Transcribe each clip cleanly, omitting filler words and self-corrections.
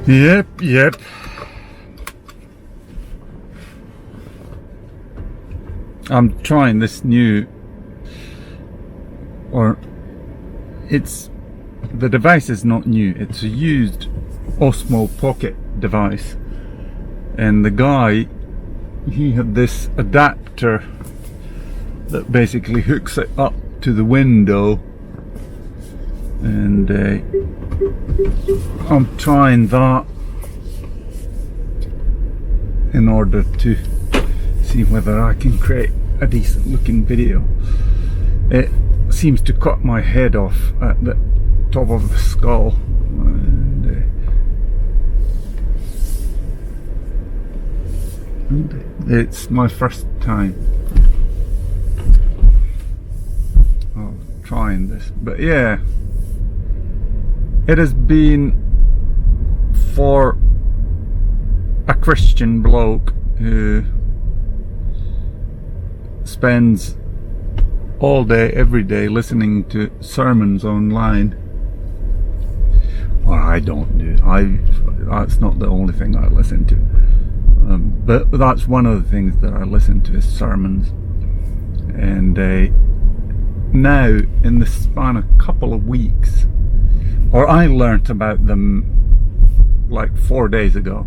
Yep. I'm trying this new, the device is not new, it's a used Osmo Pocket device, and the guy, he had this adapter that basically hooks it up to the window, and I'm trying that in order to see whether I can create a decent looking video. It seems to cut my head off at the top of the skull, and it's my first time trying this, but yeah, it has been for a Christian bloke who spends all day, every day listening to sermons online. Or I don't do. That's not the only thing I listen to. But that's one of the things that I listen to is sermons. And now, in the span of a couple of weeks, or I learnt about them like 4 days ago.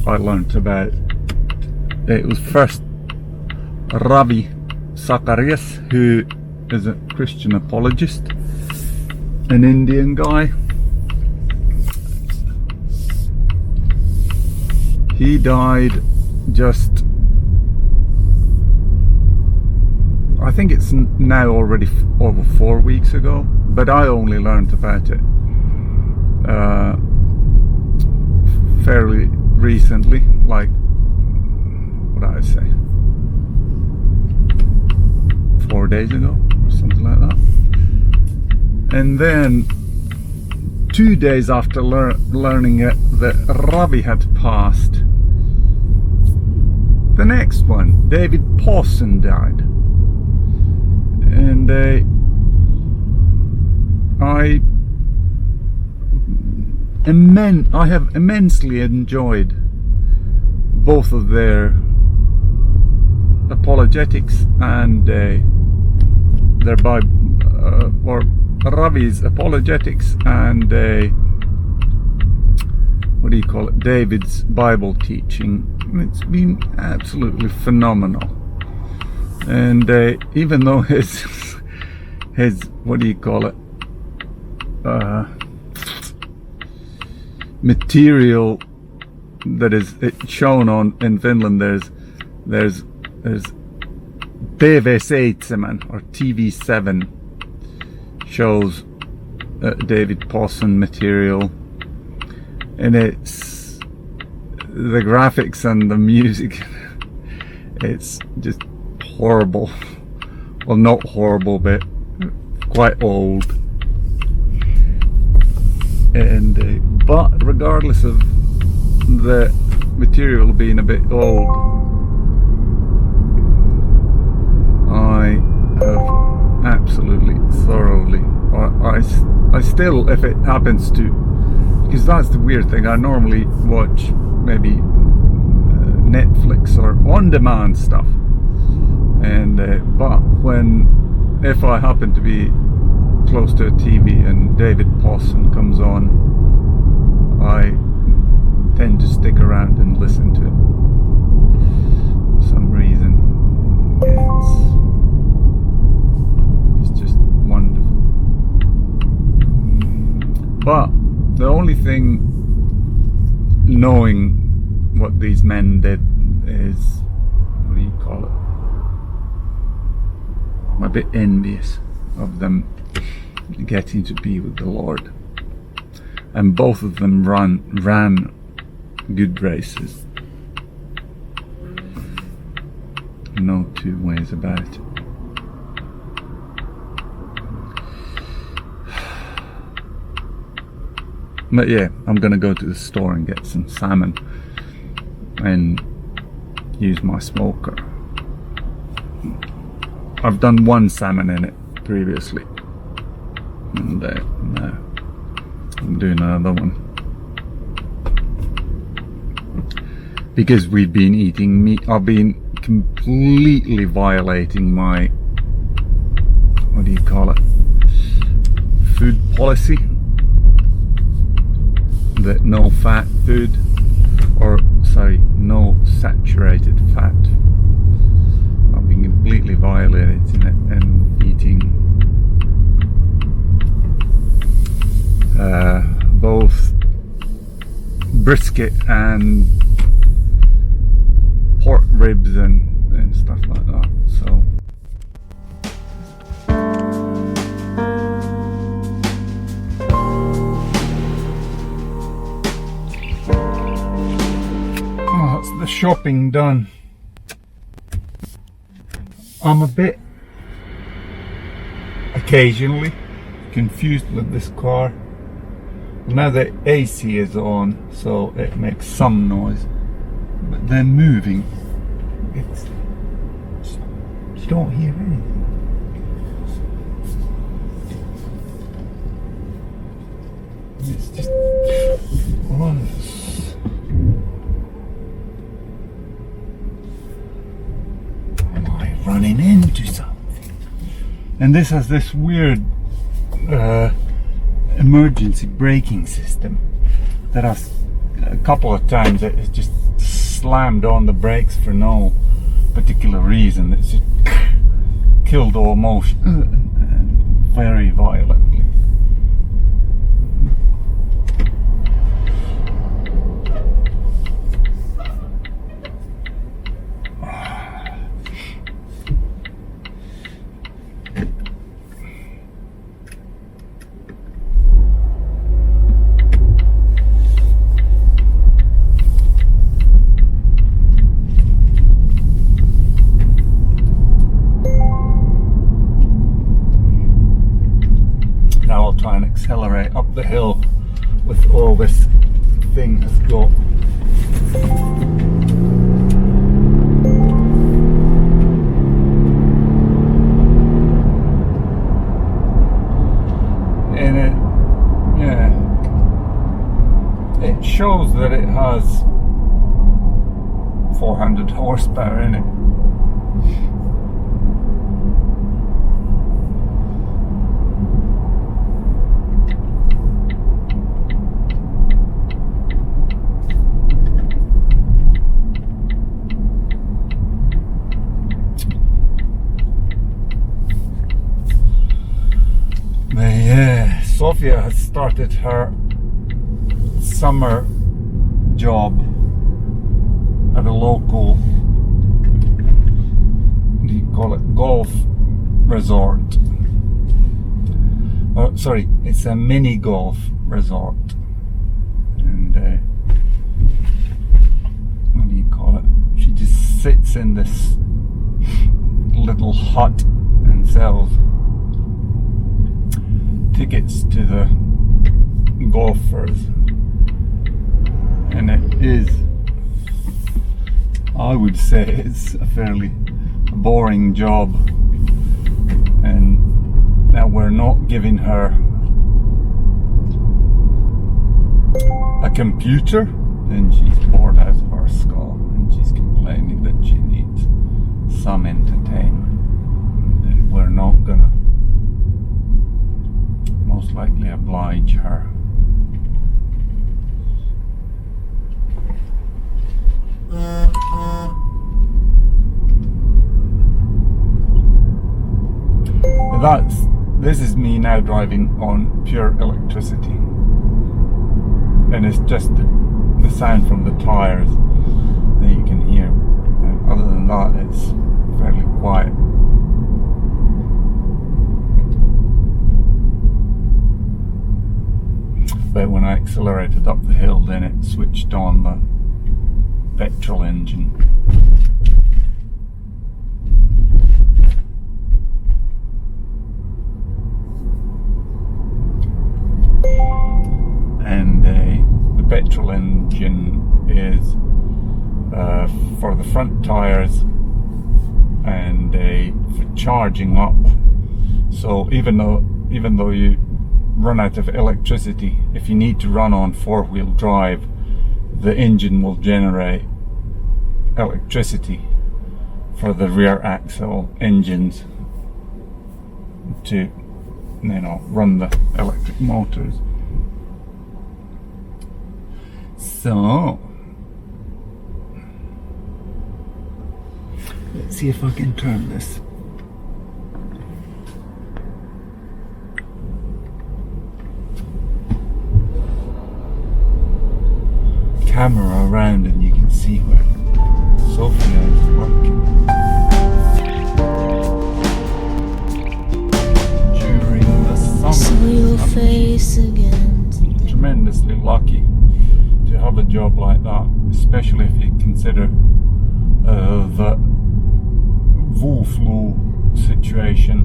I learnt about, it was first Ravi David, who is a Christian apologist, an Indian guy. He died just, I think it's now already over 4 weeks ago, but I only learned about it fairly recently, like, what did I say, 4 days ago or something like that. And then 2 days after learning it that Ravi had passed, the next one, David Pawson, died. And I have immensely enjoyed both of their apologetics and their or Ravi's apologetics and what do you call it, David's Bible teaching. It's been absolutely phenomenal. And even though his what do you call it, material that is shown on in Finland, there's TV7 or TV7 shows David Pawson material, and it's the graphics and the music, it's just horrible. Well, not horrible, but quite old. And but regardless of the material being a bit old, I have absolutely thoroughly, I still, if it happens to, because that's the weird thing, I normally watch maybe Netflix or on-demand stuff, and but if I happen to be close to a TV and David Pawson comes on, I tend to stick around and listen to it for some reason. It's just wonderful. But the only thing, knowing what these men did, is, what do you call it, I'm a bit envious of them getting to be with the Lord. And both of them ran good races. No two ways about it. But yeah, I'm gonna go to the store and get some salmon and use my smoker. I've done one salmon in it previously, and now I'm doing another one. because we've been eating meat. I've been completely violating my, what do you call it, food policy, that no fat food, or sorry, no saturated fat. I've been completely violating it and eating both brisket and pork ribs and stuff like that. So that's the shopping done. I'm a bit occasionally confused with this car. Now the AC is on, so it makes some noise, but then moving, it's you don't hear anything. It's just am I running into something? And this has this weird emergency braking system that has a couple of times it has just slammed on the brakes for no particular reason. It's just killed all motion very violently. Try and accelerate up the hill with all this thing has got. And it shows that it has 400 horsepower in it. Sophia has started her summer job at a local, what do you call it, golf resort. Oh, sorry, it's a mini golf resort. And what do you call it? She just sits in this little hut and sells tickets to the golfers, and it is, I would say it's a fairly boring job, and now we're not giving her a computer, then she's bored out of her skull and she's complaining that she needs some entertainment. We're not gonna most likely oblige her. This is me now driving on pure electricity, and it's just the sound from the tires that you can hear. And other than that, it's fairly quiet. But when I accelerated up the hill, then it switched on the petrol engine. And the petrol engine is for the front tires and for charging up. So even though you run out of electricity, if you need to run on 4-wheel drive, the engine will generate electricity for the rear axle engines to, run the electric motors. So let's see if I can turn this. Camera around and you can see where Sophia is working during the summer. So your face again today. Tremendously lucky to have a job like that, especially if you consider the Wu flu situation,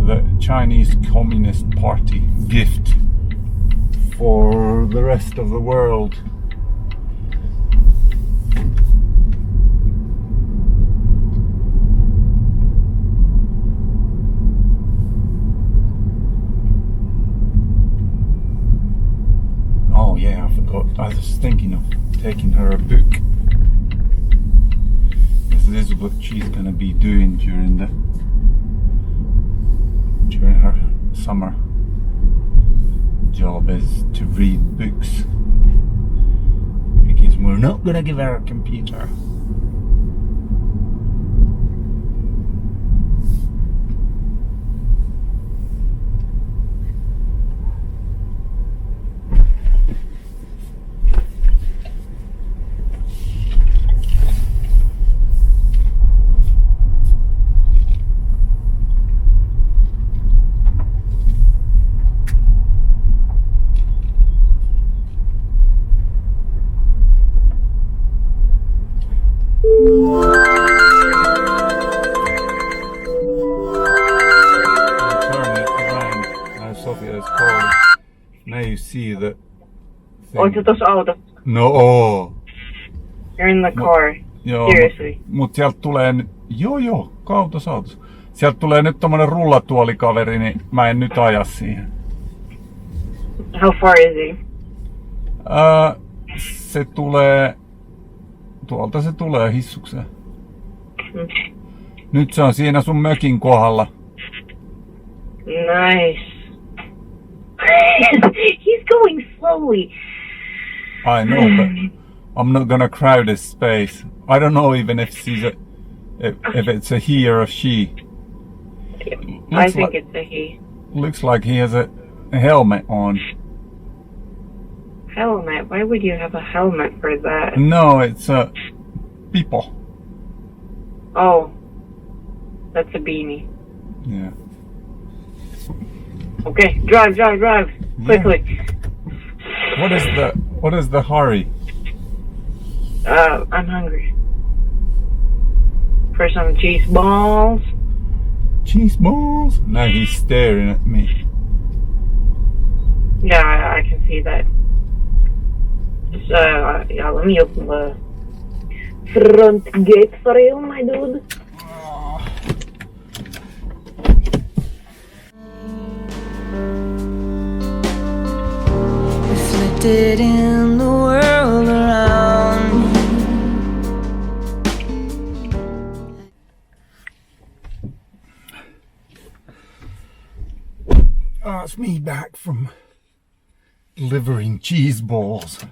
the Chinese Communist Party gift for the rest of the world. Oh yeah, I forgot. I was thinking of taking her a book. This is what she's gonna be doing during her summer job, is to read books, because we're not gonna give her a computer. Now you see that thing. Oletko tuossa autossa? No. You're in the car. Joo, Seriously. mut sieltä tulee nyt, joo, autos. Sieltä tulee nyt tommonen rullatuolikaveri, niin mä en nyt aja siihen. How far is he? Se tulee, tuolta se tulee hissukseen. Nyt se on siinä sun mökin kohdalla. Nice. He's going slowly. I know, but I'm not gonna crowd his space. I don't know even if if it's a he or a she. I think it's a he. Looks like he has a helmet on. Helmet? Why would you have a helmet for that? No, it's a people. Oh, that's a beanie. Yeah. Okay, drive, quickly. What is the hurry? I'm hungry. For some cheese balls. Cheese balls? Now he's staring at me. Yeah, I can see that. Just, yeah, let me open the front gate for you, my dude. Reflected in the world around me. Oh, it's me back from delivering cheese balls.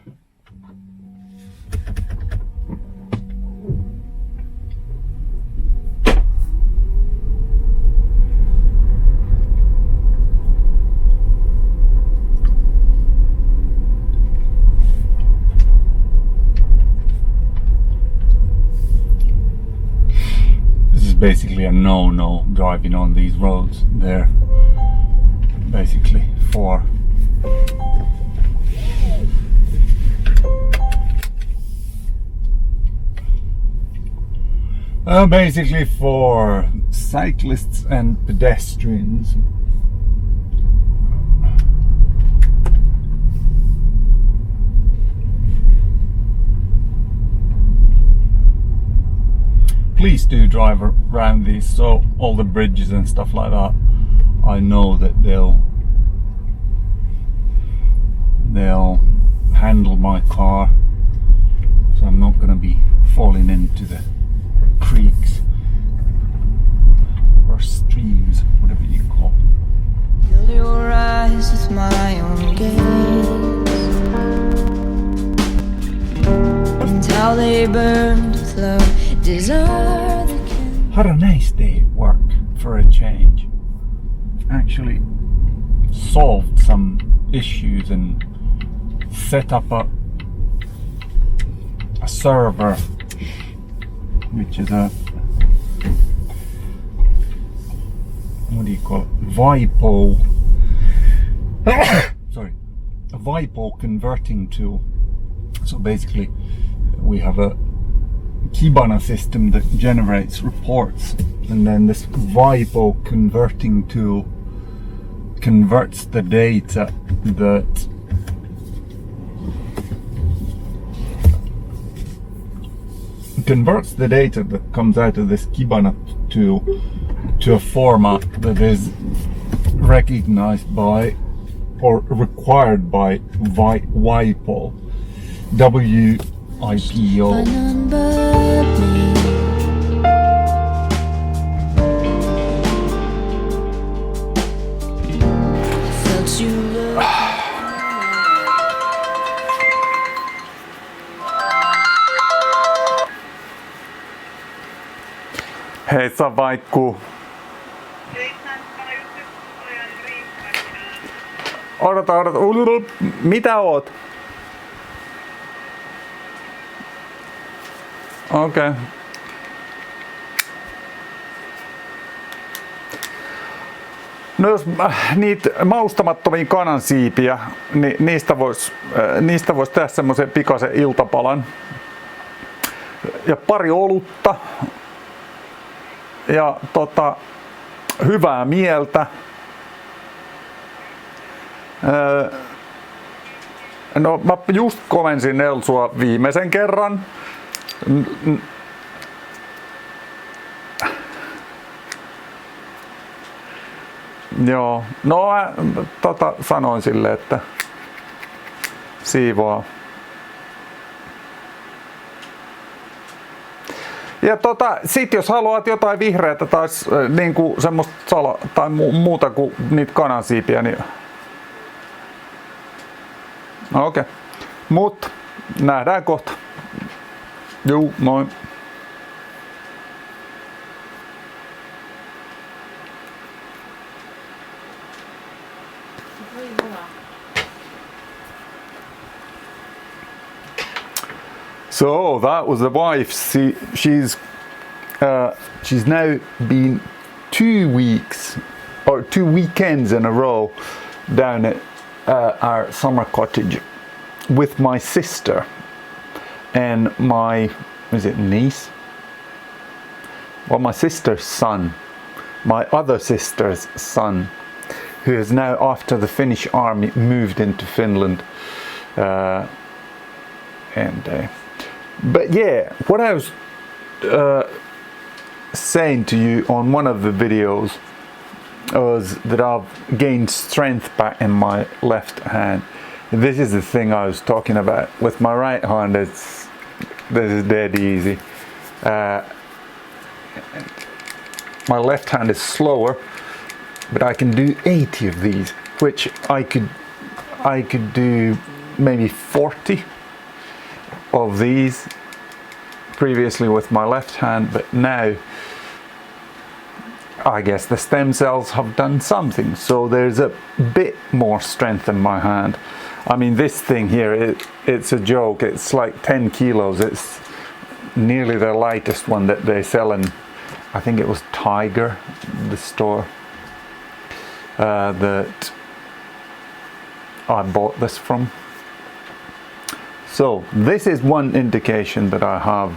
Basically a no driving on these roads. They're basically for cyclists and pedestrians. Please do drive around these, so all the bridges and stuff like that. I know that they'll handle my car, so I'm not going to be falling into the creeks or streams, whatever you call them. Fill your eyes with my own gaze, and how they burned with love, desire that can. Had a nice day at work for a change. Actually solved some issues and set up a server, which is a, what do you call it, VIPO sorry, a VIPO converting tool. So basically we have a Kibana system that generates reports, and then this VIPO converting tool converts the data that comes out of this Kibana tool to a format that is recognized by or required by WIPO, WIPO. By none but me. Felt you look. Hei sä Vaikku. Odota. Mitä oot? Okei. Okay. No jos niitä maustamattomia kanansiipiä, niin niistä vois tehdä semmoisen pikaisen iltapalan. Ja pari olutta. Ja hyvää mieltä. No mä just komensin Elsua viimeisen kerran. Joo, no mä sanoin sille, että siivoaa. Ja sit jos haluat jotain vihreätä tai niinku semmoista tai muuta kuin niitä kanansiipiä, niin okei. Mut nähdään kohta. Juu, moi. So that was the wife. She's now been 2 weeks or 2 weekends in a row down at our summer cottage with my sister and my niece? Well, my sister's son, my other sister's son, who is now, after the Finnish army, moved into Finland. But yeah, what I was saying to you on one of the videos was that I've gained strength back in my left hand. This is the thing I was talking about. With my right hand, this is dead easy. My left hand is slower, but I can do 80 of these, which I could do maybe 40 of these previously with my left hand, but now I guess the stem cells have done something, so there's a bit more strength in my hand. I mean, this thing here, it's a joke. It's like 10 kilos. It's nearly the lightest one that they sell in, I think it was Tiger, the store that I bought this from. So this is one indication that I have,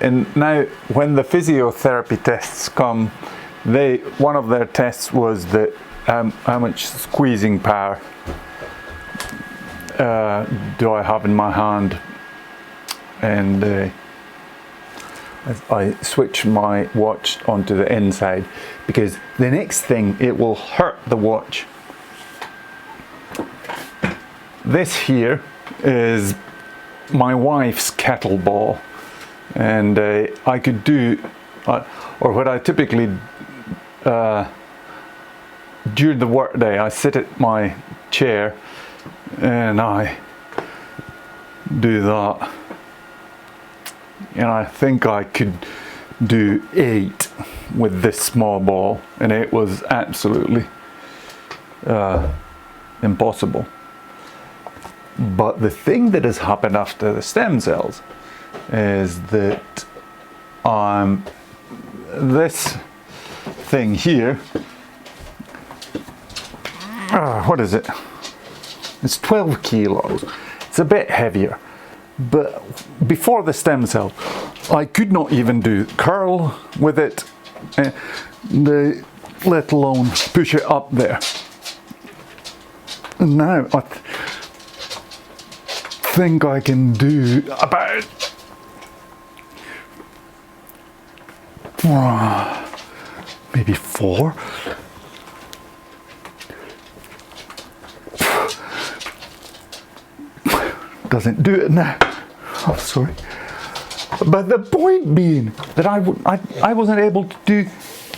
and now when the physiotherapy tests come, one of their tests was that how much squeezing power do I have in my hand, and I switch my watch onto the inside, because the next thing, it will hurt the watch. This here is my wife's kettlebell. and I could do, or what I typically during the workday, I sit at my chair and I do that, and I think I could do 8 with this small ball, and it was absolutely impossible. But the thing that has happened after the stem cells is that this thing here, what is it? It's 12 kilos. It's a bit heavier. But before the stem cell, I could not even do curl with it, let alone push it up there. And now I think I can do about maybe 4. Doesn't do it now. Oh, sorry. But the point being that I wasn't able to do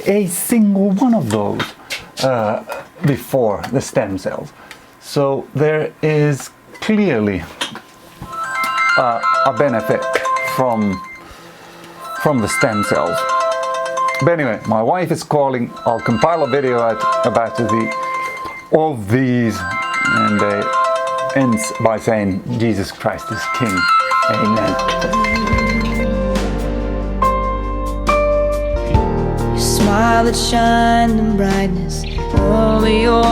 a single one of those before the stem cells. So there is clearly a benefit from the stem cells. But anyway, my wife is calling. I'll compile a video about all of these, and ends by saying Jesus Christ is King. Amen. Your smile that shined in brightness over your